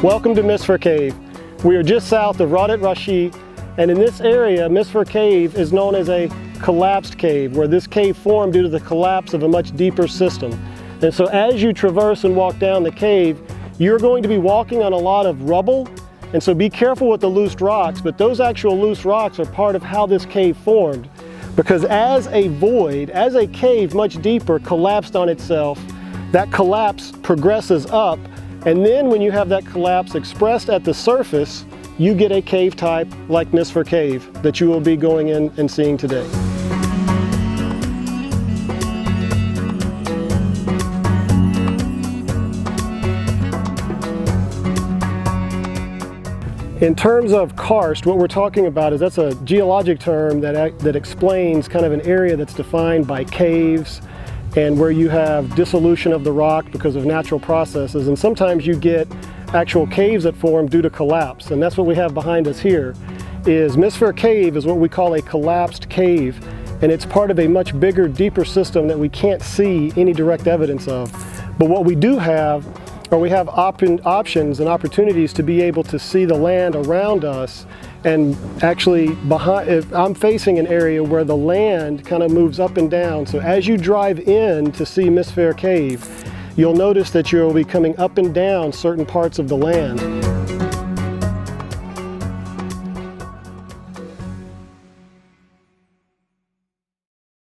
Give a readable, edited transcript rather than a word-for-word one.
Welcome to Misfir Cave. We are just south of Radet Rashi, and in this area, Misfir Cave is known as a collapsed cave, where this cave formed due to the collapse of a much deeper system. And so as you traverse and walk down the cave, you're going to be walking on a lot of rubble, and so be careful with the loose rocks, but those actual loose rocks are part of how this cave formed. Because as a void, as a cave much deeper collapsed on itself, that collapse progresses up, and then when you have that collapse expressed at the surface, you get a cave type like Misfir Cave that you will be going in and seeing today. In terms of karst, what we're talking about is that's a geologic term that explains kind of an area that's defined by caves and where you have dissolution of the rock because of natural processes, and sometimes you get actual caves that form due to collapse, and that's what we have behind us here. Misfir Cave is what we call a collapsed cave, and it's part of a much bigger, deeper system that we can't see any direct evidence of. But what we do have, or we have options and opportunities to be able to see the land around us. And actually, I'm facing an area where the land kind of moves up and down. So as you drive in to see Misfir Cave, you'll notice that you'll be coming up and down certain parts of the land.